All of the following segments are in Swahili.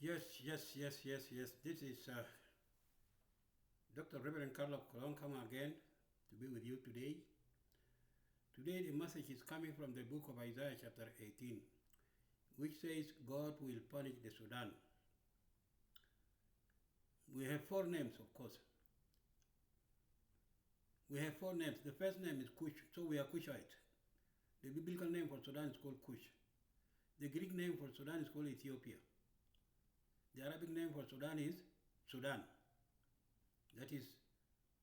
Yes. This is Dr. Reverend Karlo Kolong come again to be with you today. Today the message is coming from the book of Isaiah chapter 18, which says God will punish the Sudan. We have four names, of course. We have four names. The first name is Cush, so we are Cushite. The biblical name for Sudan is called Cush. The Greek name for Sudan is called Ethiopia. The Arabic name for Sudan is Sudan. That is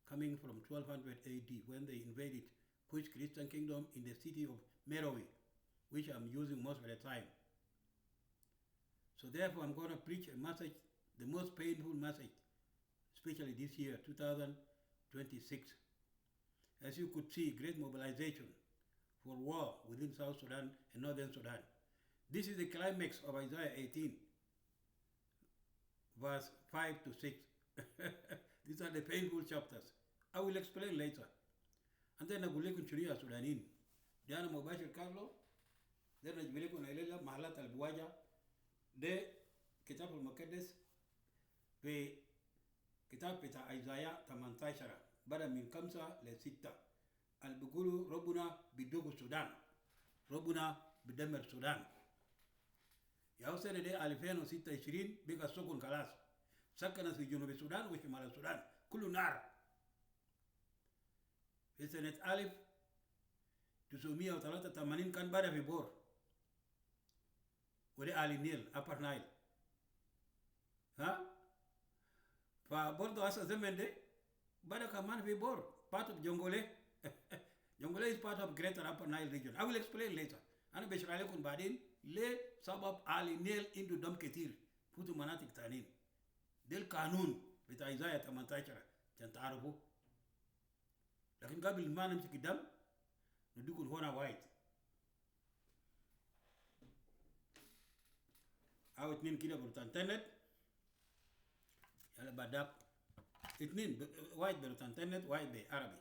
coming from 1200 AD when they invaded Kush Christian kingdom in the city of Meroe, which I'm using most of the time. So therefore I'm going to preach a message, the most painful message, especially this year, 2026. As you could see, great mobilization for war within South Sudan and Northern Sudan. This is the climax of Isaiah 18, verse 5 to 6. These are the painful chapters. I will explain later. And then I will لكم شريعة سودانيين. ده أنا مباشر كارلو. ده نجيب لكم إلى محلات البواجة. ده كتاب المقدس في كتاب بتاع إسحاق 18 بدأ من 5 ل 6 اللي بيقولوا ربنا بيدوق السودان. ربنا بيدمر السودان. يا سنة ده 2026 بقى سكن خلاص. سكن في جنوب السودان وشمال السودان كله نار. في سنة 1983 كان بدأ في بور وده آل النيل upper Nile. ها فبرضه هسه زمن ده بدأ كمان في بور part of Jongole. Jongole is part of greater upper Nile region. I will explain later. أنا بشرح لكم بعدين ليه سبب آل النيل عنده دم كتير فوتوا مناطق تانيين. ده القانون بتاع إسحاق 18 عشان تعرفوا. لكن قبل ما نمسك الدم نديكم هنا وايد أو اتنين كده بروتانتنت يلا بعدك اتنين وايد بروتانتنت وايد بعربي.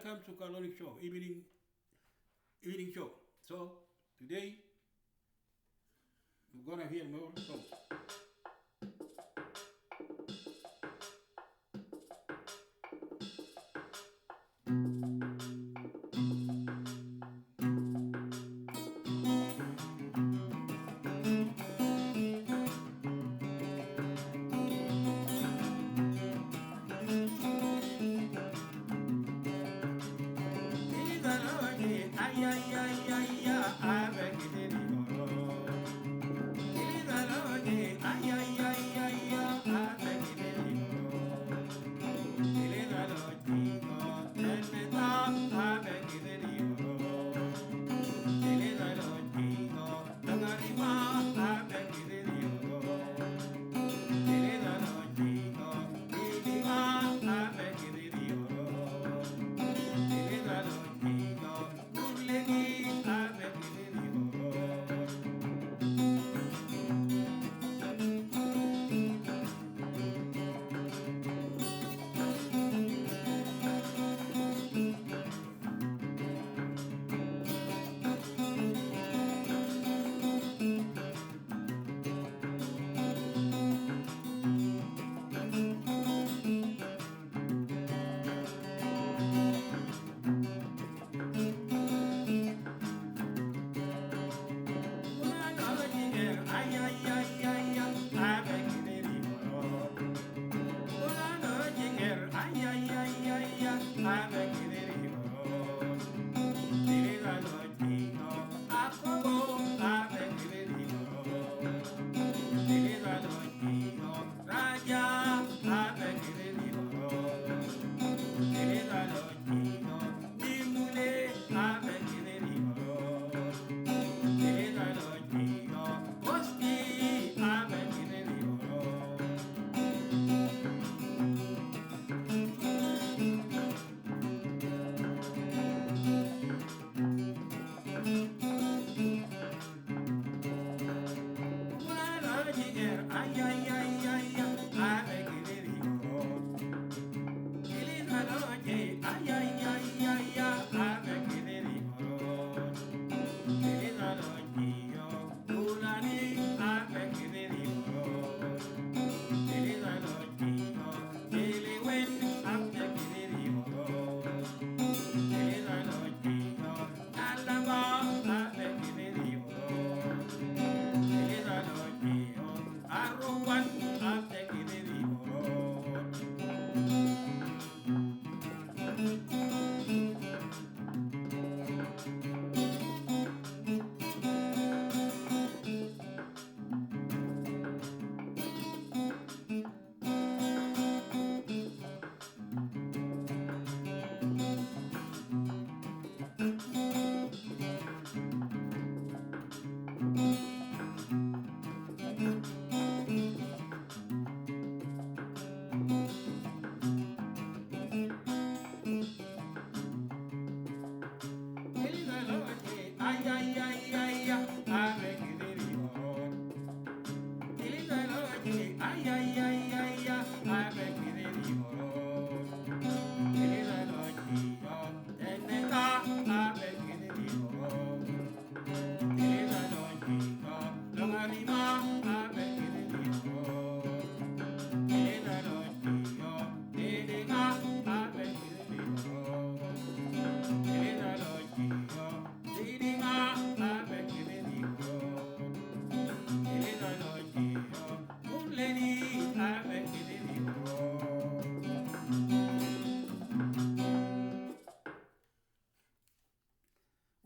welcome to Kolong show, evening show. So today we're gonna hear more songs.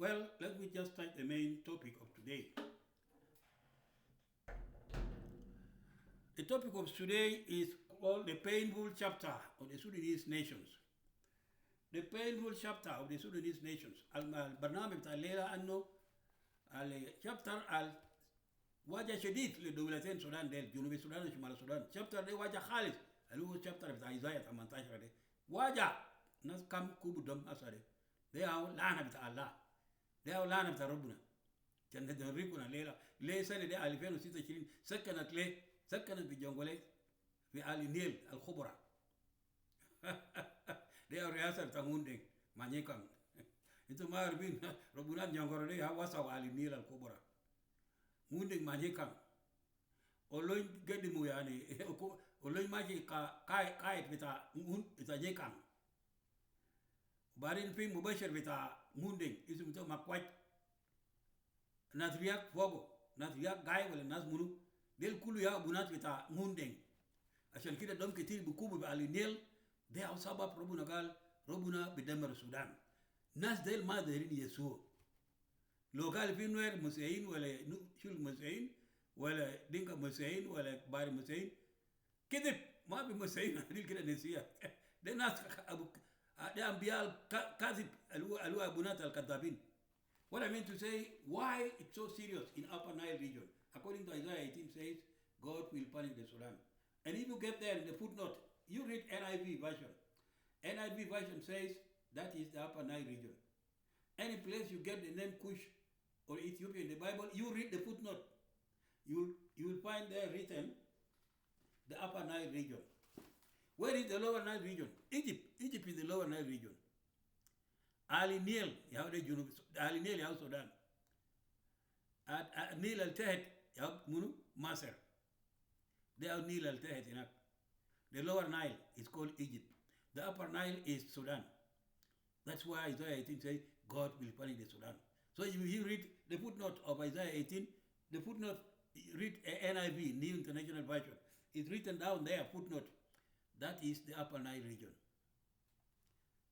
Well, let me just start the main topic of today. The topic of today is called the painful chapter of the Sudanese nations. The painful chapter of the Sudanese nations. البرنامج بتاع الليلة أنه الشابتر واجه شديد لدولتين السودان ديل جنوب السودان وشمال السودان. الشابتر ده واجه خالص اللي هو الشابتر بتاع إيزايا 18 ده واجه ناس كم كوب دم أسره. ده هو لعنة بتاع الله. ده هو لعنة بتاع ربنا. كان ندركنا الليلة ليه سنة ده 2026 سكنت ليه؟ سكنت بجنغولي في آل النيل الخبرة. ده الرئاسة بتاع موندين Manyekang. Itu marbin robunan jangorode ha wasa wali Nile al Kubra. Munding Manyekang. Oloy gedi mu yani oloy maji ka bita ita nyekang. Barin fi mubashir bita munding isu mto makwaj. Nasriyak fogo, nasriyak gai wala nas munu del kulu ya bunat bita munding. عشان كده دم كتير بكوبوا على النيل ده أو سبب ربنا قال ربنا بدمر السودان ناس ديل ما دايرين يسوع لو قال في نوير مسيحيين ولا شو المسيحيين ولا دينكا مسيحيين ولا بار مسيحيين كذب ما في مسيحيين هذيل كده نسيا ده ناس أبو ده أنبياء كاذب الوا أبونات الكذابين. What I mean to say, why it's so serious in Upper Nile region? According to Isaiah 18 says, God will punish the Sudan. And if you get there in the footnote, you read NIV version. NIV version says that is the Upper Nile region. Any place you get the name Kush or Ethiopia in the Bible, you read the footnote. You will find there written the Upper Nile region. Where is the Lower Nile region? Egypt. Egypt is the Lower Nile region. Ali Nile, Ali Nile, Yahoo Sudan. Nile al-Tehet, Yahoo Masr. They are Nile al-Tehet enough. The Lower Nile is called Egypt. The Upper Nile is Sudan. That's why Isaiah 18 says God will punish the Sudan. So if you read the footnote of Isaiah 18, the footnote, read NIV, New International Version. It's written down there, footnote. That is the Upper Nile region.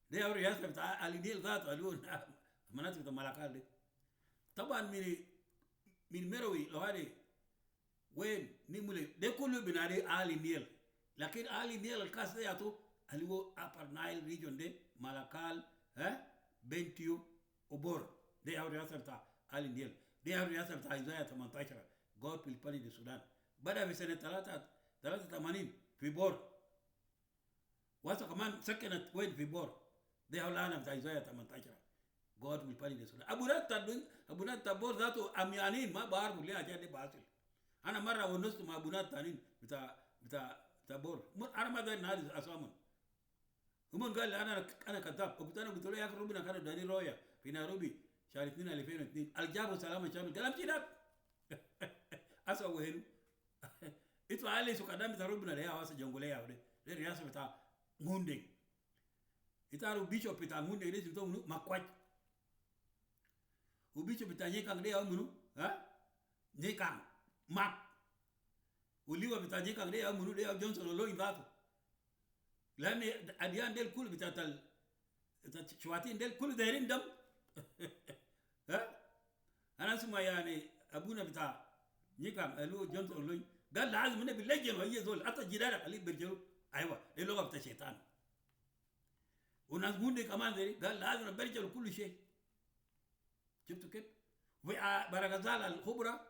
They are يحسب على النيل ذاته اليوم مناطق الملكال دي. طبعا من مروي لو هذه وين نملي ده كله بنادي على النيل. لكن على النيل الكاس ده ياتو اللي هو Upper Nile region ده ملكال بنتيو وبور. They are يحسب على النيل. They are يحسب إسايا 18. God will punish the Sudan. بدأ في سنة 83 في بور. واسا كمان سكنت وين في بور. They have learned of Isaiah 18. God will punish the Sudan. Abunat tabor ذاته أميانين ما بعرفوا ليه أجاد باسل. أنا مرة ونصت مع أبونات تانين بتاع tabor. أنا ما داري نادي أسامن. هم قال لي أنا كذاب. قلت له يا أخي ربنا كانوا داني رويا في نيروبي شهر 2/2002. الجابوا سلام شامل. كلام كده. أسوأ وين. إتوا علي سكادام بتاع ربنا ليه أواس جنگوليا وده. ده رياسة بتاع موندين. Itaru bishop ita munde ile zito munu makwaj. U bishop ita nyekang de munu, nyekang mak. Uliwa bita nyekang de munu de Johnson lo invatu. Lani adian del kul bita tal chwati del kul derin dam. Ana suma yani abuna bita nyekang lo Johnson lo قال لازم من باللجن وهي زول حتى جدارك اللي بيرجلوا ايوه اللغه بتاع الشيطان وناس موندي كمان ذي قال لازم برجلوا كل شيء شفتوا كيف برغزال الخبره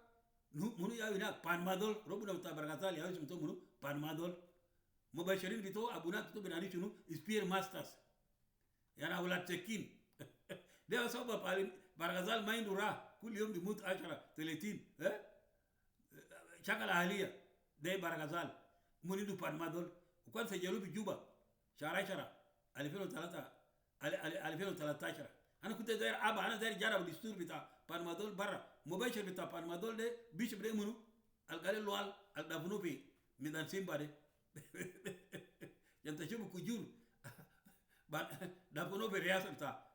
منو يا هناك بان مادول ربنا بتاع برغزال يا اسمه منو بان مادول مباشرين بتوع ابونا بتوع بنادي شنو سبير ماسترز يعني اولاد تكين ده سبب برغزال ما عنده راه كل يوم بيموت 10 30 شغل اهليه ده برغزال منو بان مادول وكان سجلوا بجوبا شهر 2003 2013 انا كنت داير انا داير جرب الدستور بتاع بانمادول برا مباشر بتاع بانمادول ده بيشوف ده منو القال له الدفنو في ميدان سيمبا ده ينتشبوا كجور دفنو في الرئاسه بتاع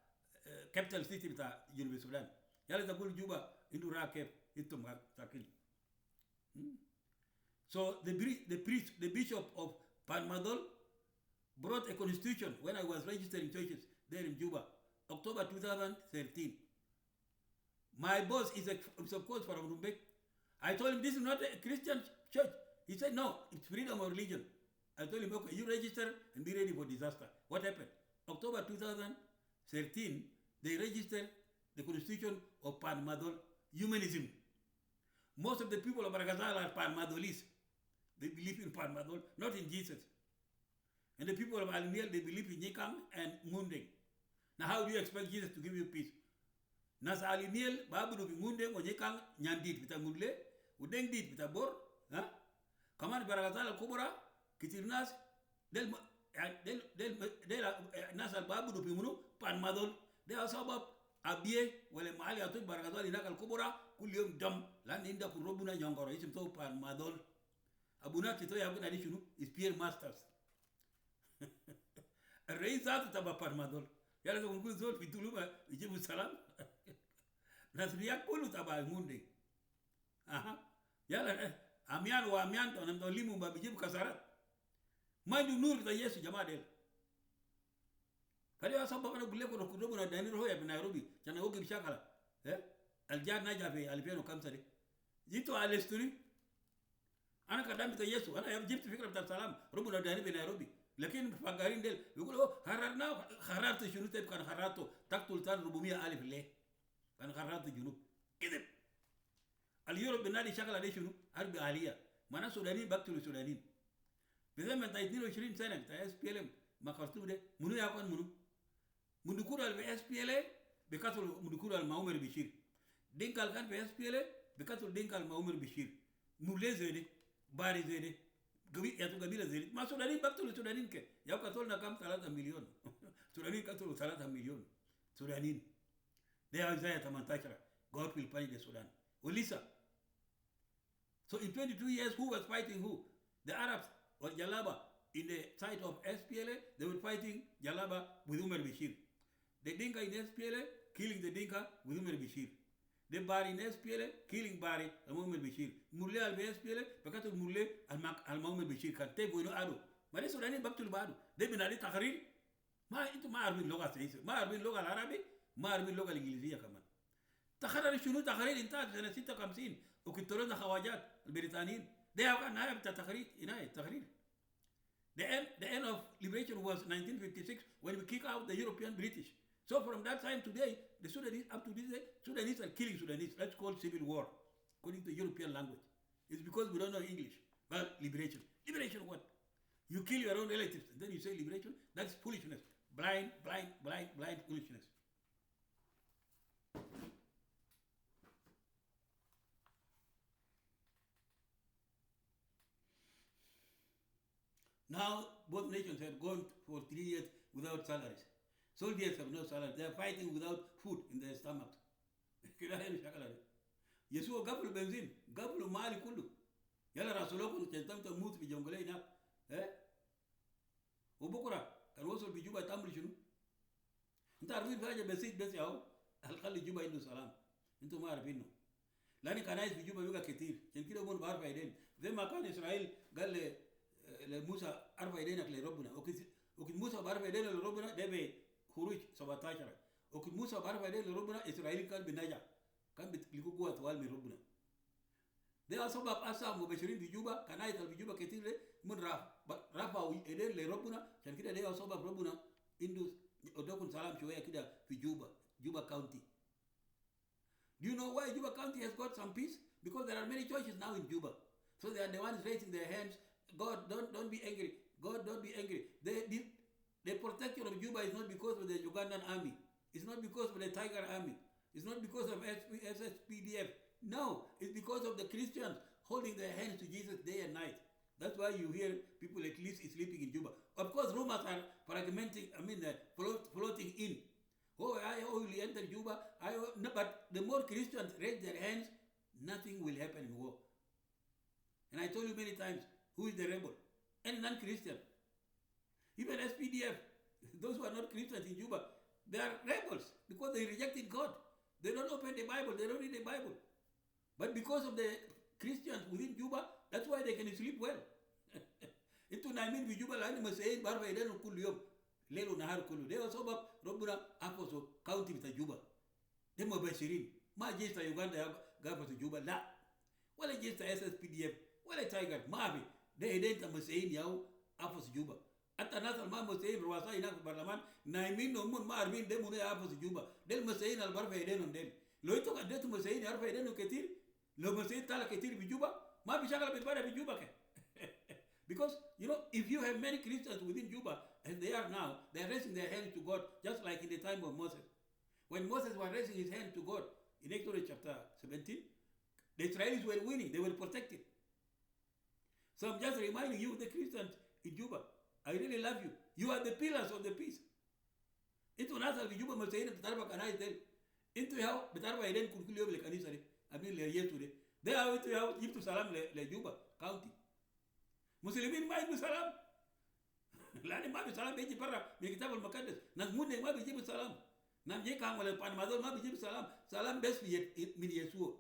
كابيتال سيتي بتاع جنوب السودان يلا تقول جوبا عنده راكب انتم ساكن. So the bishop of Panmadol brought a constitution when I was registering churches there in Juba, October 2013. My boss is of course from Rumbek. I told him this is not a Christian church. He said no, it's freedom of religion. I told him okay, you register and be ready for disaster. What happened? October 2013, they registered the constitution of Panmadol humanism. Most of the people of Baragazal are Panmadolis. They believe in Panmadol, not in Jesus. And the people of Al-Nil, they believe in Nyekang and Mundeng. Now how do you expect Jesus to give you peace? Nas Al-Nil, Babu bi Mundeng, or Nyekang, Nyandit, Vita Mudle, Udeng dit, Vita Bor, Kaman Baragazal al-Kubra, Kitirnas, Nas al-Babu abudu pimunu pan madol de asabab abie wala mahali atu baragazali nakal kubura kul yom dam lan inda ku robuna nyongoro isim to pan madol abuna kito ya abuna di shunu is peer masters الرئيس ذاته تبع pan madol yala ko ngul zol fituluma ijibu salam nasriya kulu taba munde aha yala amian wa amian to namdo limu ba bijibu kasarat mandu nur da yesu jamaa del kali asaba bana gulle ko kudobu na dani roho ya Nairobi chana ogi shakala aljar na jabe alipeno kamsa de jito alesturi ana kadambi ta yesu ana jibti fikra bta salam rubu na dani be Nairobi lakini fagarin del yuko hararna harartu shunu teb kan hararto taktul tan rubumia alif le kan harartu junub kidib al yurub binadi shakala de shunu harbi aliya mana sudani baktul sudani بزمن 22 سنه بتاع اس بي ال ما خرطوم ده منو يكون منو كورال في اس بي ال بكاتل منو كورال ما عمر بشير دينكال كان في اس بي ال بكاتل دينكال ما عمر بشير مولى زيد باري زيد غبي ياتو غبيله زيد ما سوداني بكتل سودانيين كه يا كاتولنا كام 3 مليون سودانيين كاتل 3 مليون سودانيين ده Isaiah 18 God will punish the Sudan ولسه so in 22 years who was fighting who the Arabs or Jalaba in the side of SPLA, they were fighting Jalaba with Umar Bashir. The Dinka in SPLA killing the Dinka with Umar Bashir. The Bari in SPLA killing Bari and Umar Bashir. Murle al SPLA because Murle al Umar Bashir can take with no ado. But this Sudani back to the Badu. They been ali Tahrir. Ma into ma arbin loga says. Ma arbin loga Arabi, ma arbin loga Ingilizia kaman. Tahrir shunu Tahrir intact سنة 56 وكترون خواجات البريطانيين. They have got نائب تحرير إناية تحرير. The end of liberation was 1956 when we kick out the European British. So from that time today, the Sudanese up to this day, Sudanese are killing Sudanese. That's called civil war, according to European language. It's because we don't know English. Well, liberation. Liberation what? You kill your own relatives, and then you say liberation? That's foolishness. Blind foolishness. Now, both nations have gone for 3 years without salaries. Soldiers have no salary. They are fighting without food in their stomachs. Yesu gablu benzin, gablu mali kullu. Yala rasuloko chantam ta mut bi jongole ina. Ubukura kan wasol bi juba tamri shunu. Inta arfin faja besit bes yaw al khali juba indu salam. Intu ma arfinu. Lani kanais bi juba yuga ketir. Chen kida mon bar faiden. Zema kan Israel galle موسى عرف يدينك لربنا وكن موسى بعرف يدين لربنا ده بخروج 17 وكن موسى بعرف يدين لربنا إسرائيل كان بنجا كان بيلقوا قوة طوال من ربنا ده أسباب أسا مبشرين بجوبا كان آية بجوبا كتير من رفع يدين لربنا عشان كده ده أسباب ربنا إندو أدوكم سلام شوية كده في جوبا county. Do you know why Juba County has got some peace? Because there are many churches now in Juba, so they are the ones raising their hands. God, don't be angry. God, don't be angry. The protection of Juba is not because of the Ugandan army. It's not because of the Tiger army. It's not because of SSPDF. No, it's because of the Christians holding their hands to Jesus day and night. That's why you hear people at least sleeping in Juba. Of course, rumors are fragmenting, floating in. I will enter Juba. No, but the more Christians raise their hands, nothing will happen in war. And I told you many times, who is the rebel? Any non-Christian. Even SPDF, those who are not Christians in Juba, they are rebels because they rejected God. They don't open the Bible, they don't read the Bible. But because of the Christians within Juba, that's why they can sleep well. Into Naimin bi Juba lani masayin barfa idanu kullu yom. Lelo nahar kullu. They also Rabbuna aposo county bita Juba. They mubashirin. Ma jesta Uganda gafa to Juba la. Wala jesta SSPDF. Wala Tiger. Maafi. They identa masayin yao afos Juba. Ata nasal ma masayin ruwasa ina fi barlaman. Naimin no mun ma arbin de mune afos Juba. Del masayin al barfa idanu del. Lo ito ka detu masayin arfa idanu ketir. Lo masayin tala ketir bi Juba. Ma bishakala bitbada bi Juba ke. Because, if you have many Christians within Juba, as they are now, they are raising their hands to God, just like in the time of Moses. When Moses was raising his hand to God, in Exodus chapter 17, the Israelis were winning, they were protected. So I'm just reminding you, the Christians in Juba, I really love you. You are the pillars of the peace. انتوا ناس اللي بيجيبوا مسيحيين بتعرفوا كنايس ديل انتوا ياو بتعرفوا ايدين كل يوم للكنيسه دي امين ليسوع دي ده ياو انتوا ياو جبتوا سلام لجوبا كاونتي مسلمين ما يجيبوا سلام لان ما في سلام بيجي برا من الكتاب المقدس ناس مودن ما بيجيبوا سلام ناس جيكا ولا بان مازول ما بيجيبوا سلام بس من يسوع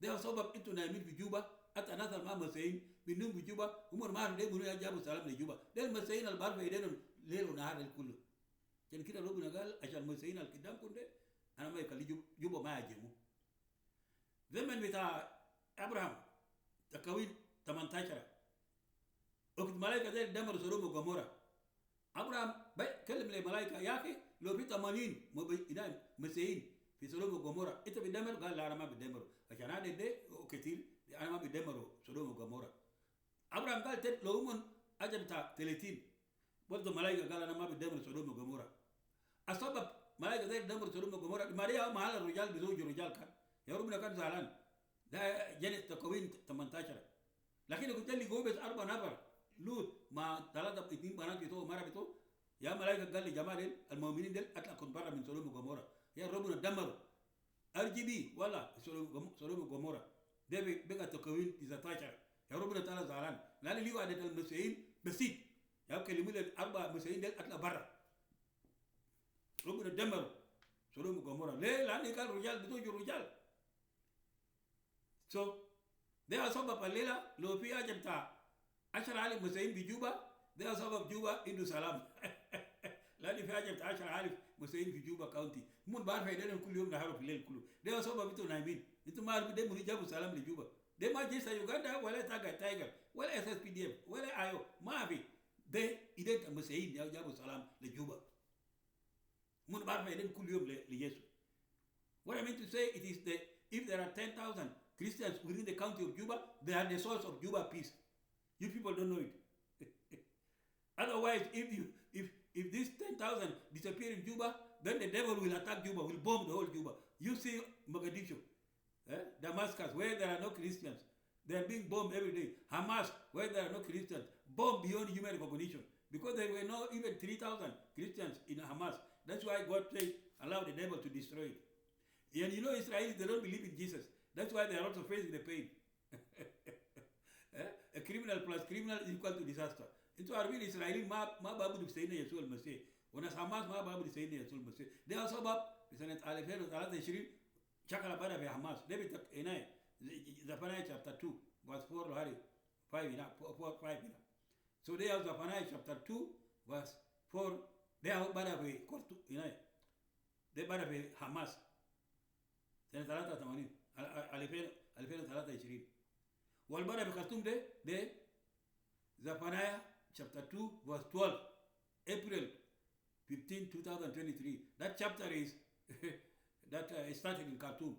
ده سبب انتوا نايمين في جوبا حتى ناس ما مسيحيين بينهم في جوبا هم ما عارفوا ليه بيقولوا جابوا سلام لجوبا ده المسيحيين اللي بعرفوا ايدينهم ليل ونهار الكل كان كده ربنا قال عشان المسيحيين اللي قدامكم ده انا ما يخلي جوبا ما يهاجموا زمن بتاع ابراهام تكوين 18 وقت ملائكه ده دمر سدوم وغمورة ابراهام كلم الملائكه يا اخي لو في 80 مسيحيين في سدوم وغمورة انت بتدمر قال لا انا ما بدمر عشان هذا ده كثير انا ما بدمر سدوم وغمورة ابراهام قال لو هم اجل بتاع 30 برضه الملائكه قال انا ما بدمر سدوم وغمورة السبب ملائكه ده دمر سدوم وغمورة ماريا محل الرجال بزوج الرجال كان يا ربنا كان زعلان ده جنس تكوين 18 لكن قلت لي جوه بس 4 نفر لوط مع 2 بنات بتوعه مره بتوعه يا ملائكه قال لي جماعه المؤمنين دول اطلقوا برا من سدوم وغمورة يا ربنا دمر RGB ولا سدوم وغمورة ده بقى تكوين 19 يا ربنا تعالى زعلان لان اللي وعدت المسيحيين بسيط يا كلموا لي 4 مسيحيين دول اطلع برا ربنا دمر سدوم وغمورة ليه؟ لان قال رجال بتوع رجال ده سبب الليله لو في حاجه بتاع 10,000 مسيحيين في جوبا ده سبب جوبا عنده سلام لان في حاجه بتاع 10,000 مسيحيين في جوبا كاونتي هم بعرف يدينهم كل يوم نهار في الليل كله ده سبب انتوا نايمين انتوا ما عارفين ده من جابوا سلام لجوبا ده ما جيش يوغندا ولا تايجر ولا SSPDF ولا ايو ما في ده ايدين المسيحيين جابوا سلام لجوبا هم بعرف يدين كل يوم ليسوع. What I mean to say it is that if there are 10,000 Christians within the county of Juba, they are the source of Juba peace. You people don't know it. Otherwise, if these 10,000 disappear in Juba, then the devil will attack Juba, will bomb the whole Juba. You see Mogadishu, Damascus, where there are no Christians, they are being bombed every day. Hamas, where there are no Christians, bombed beyond human recognition. Because there were not even 3,000 Christians in Hamas. That's why God said, allow the devil to destroy it. And you know Israelis, they don't believe in Jesus. That's why they are also facing the pain. A criminal plus criminal is equal to disaster. Into our real Israeli ma babu di sayna Yesu al-Masih. Wana Hamas ma babu di sayna Yesu al-Masih. They are sabab bisanet alifeno 23 chakala bada fi Hamas. David inay Zephaniah chapter 2 verse 4 hari 5 ina 5 ina. So they have Zephaniah chapter 2 verse 4 they have bada fi kortu inay. They bada fi Hamas. سنة 83 2023 والبرا بخرطوم ده Zephaniah chapter 2 verse 12 April 15 2023 that chapter is that started in Khartoum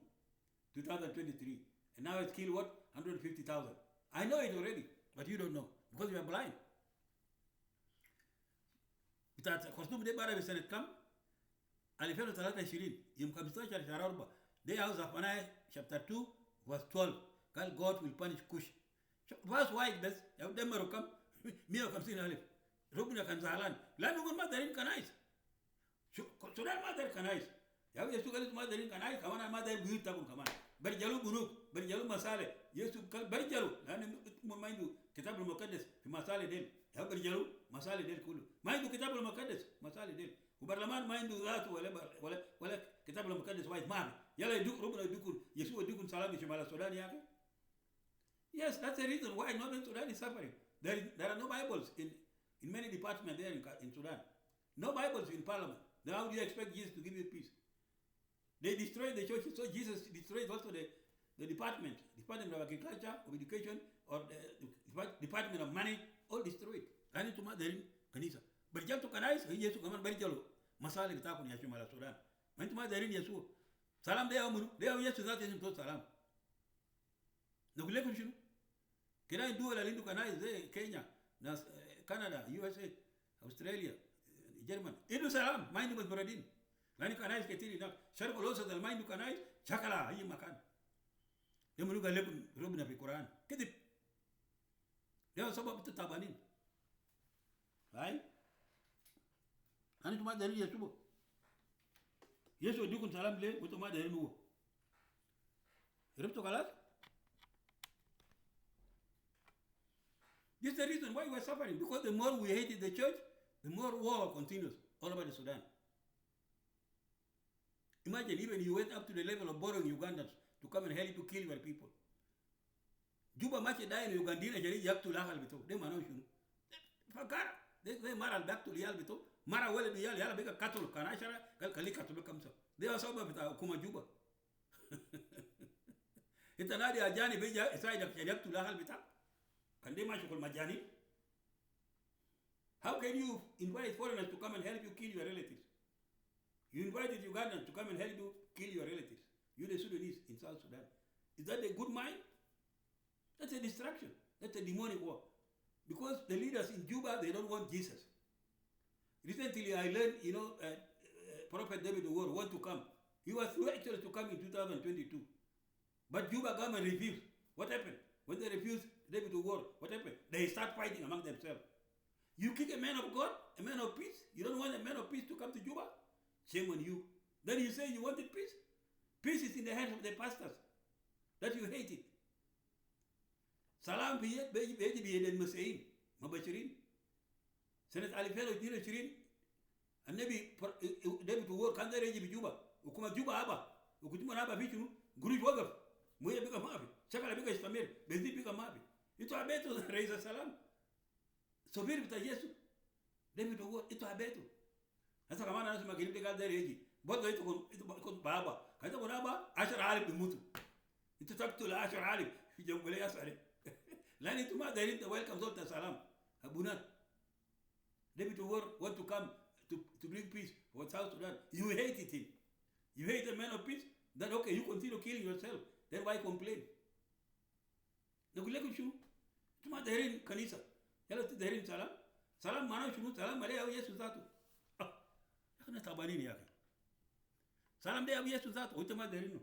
2023 and now it's killed what 150,000. I know it already but you don't know because you are blind. بتاعت خرطوم ده برا بسنة كم 2023 يوم 15 شهر 4 They have Zephaniah chapter 2 verse 12 قال God will punish Cush. Verse واحد بس يا دمروا كم 150,000 ربنا كان زعلان لانه يقول ما دارين كنايس السودان ما دار كنايس يا يسوع قال ما دارين كنايس كمان ما دار بيوت تكون كمان برجلوا بنوك برجلوا مسالة يسوع قال برجلوا لأن ما عنده كتاب المقدس في مسالة ديل يا برجلوا مسالة ديل كله ما عنده كتاب المقدس مسالة ديل وبرلمان ما عنده ذات ولا كتاب المقدس وايد ما يلا يدوك ربنا يدوكم يسوع يدوكم سلام شمال السودان يا أخي. Yes, that's the reason why Northern Sudan is suffering. There are no Bibles in many departments there in Sudan. No Bibles in parliament. Then how do you expect Jesus to give you peace? They destroyed the churches, so Jesus destroyed also the department of agriculture, of education, or the department of money, all destroyed. Kani tuma derin kanisa. Berjal tu kanais, Yesu kaman berjalo. Masalah kita pun Yesu malah Sudan. Main tuma derin Yesu. Salam dia umur, dia Yesu zat Yesu tu salam. Nukule kunshunu. Kena dua lalindu kanais ze Kenya, nas Canada, USA, Australia, German. Itu salam, main di Beradin. Lani kanais ketiri nak. Syarif olosa dal main du kanais, chakala ayi makan. Dia menuga lebun robina fi Quran. Ketip. Dia sebab itu tabanin. Right? Ani cuma dari Yesus. yeso dukun salam le wuto ma da nuwo rubto kalas. This is the reason why we're suffering, because the more we hated the church, the more war continues all over the Sudan. Imagine even you went up to the level of borrowing Ugandans to come and help you kill your people. Juba mache dai in Ugandina jari yak to lahal bito. De mano shunu. Fakar. They mara back to lial bito. Mara wale du yal yala beka katolo kanashara kali katolo kamsa. They are soba bita kuma Juba. Ita nadi ajani beja isai yak to lahal bita. Can they match majani? How can you invite foreigners to come and help you kill your relatives? You invited Ugandans to come and help you kill your relatives. You the Sudanese in South Sudan. Is that a good mind? That's a distraction. That's a demonic war. Because the leaders in Juba, they don't want Jesus. Recently, I learned, Prophet David Owor want to come. He was actually to come in 2022. But Juba government refused. What happened? When they refused David Owor, what happened? They start fighting among themselves. You kick a man of God, a man of peace. You don't want a man of peace to come to Juba? Shame on you. Then you say you wanted peace? Peace is in the hands of the pastors. That you hate it. Salam biyet beji biyeden Musayin, Mabashirin. Senate Alifero Tino Shirin, and maybe David Owor can't reji Juba. Ukuma Juba Aba, Ukutuma Aba Vichu, Guru Wagaf, Muya Bika Mabi, Chakala Bika Stamir, Bezi Bika Mabi. It's a beto raise a salam. So very with a yes. David Owor, it's a beto. As a man as Magiri got the regi. What do it Baba? Katabanaba, Asher Ali Bimutu. It's a talk to Asher Ali, Jumbulia Sari. Lani Tuma, they didn't welcome Zolta Salam, Abunat. David Owor want to come to bring peace for South Sudan. You hated him. You hate a man of peace? Then okay, you continue killing yourself. Then why complain? Nagulekushu. Tuma Derin Kanisa. Hello to Derin Salam. Salam Manashunu, Salam Maria Yesuzatu. Tabanini yake. Salam de abiya suzat utama derino.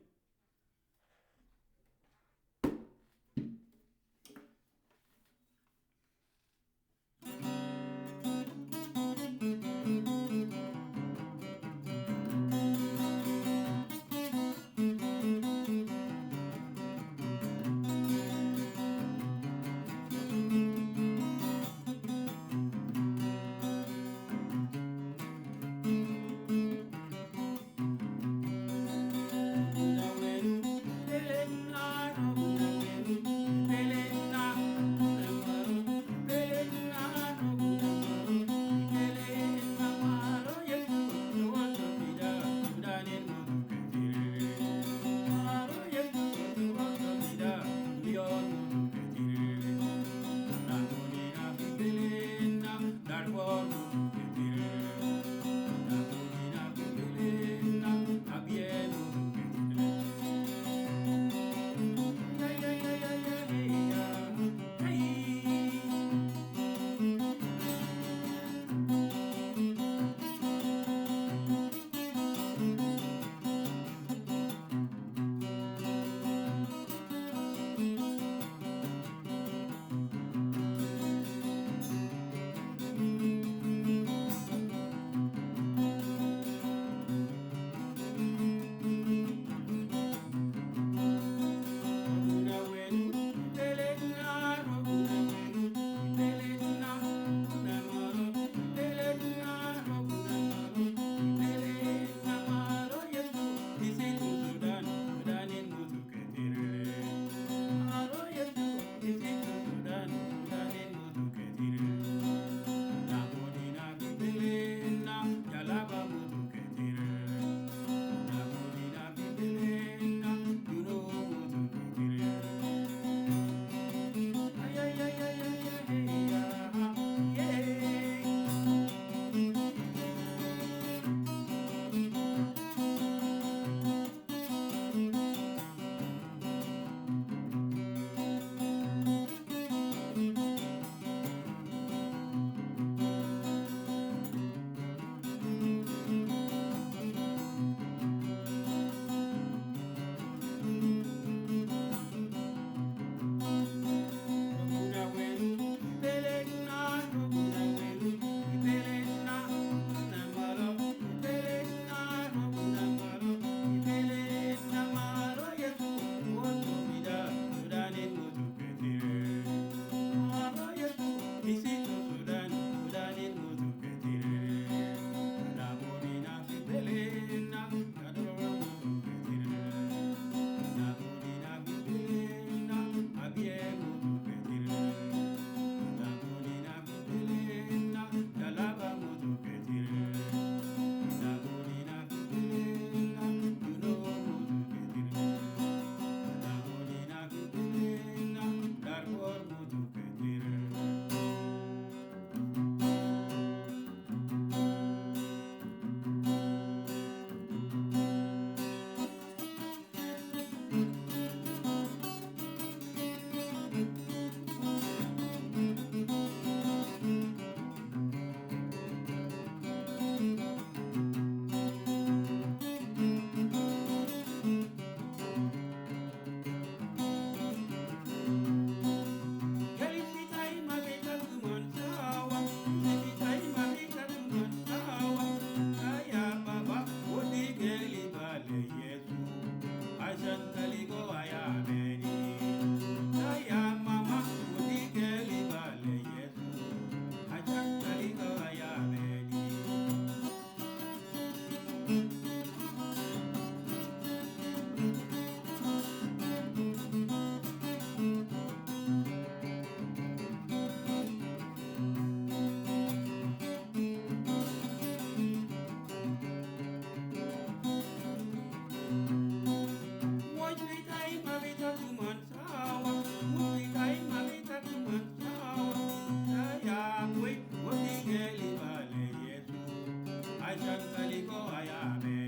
I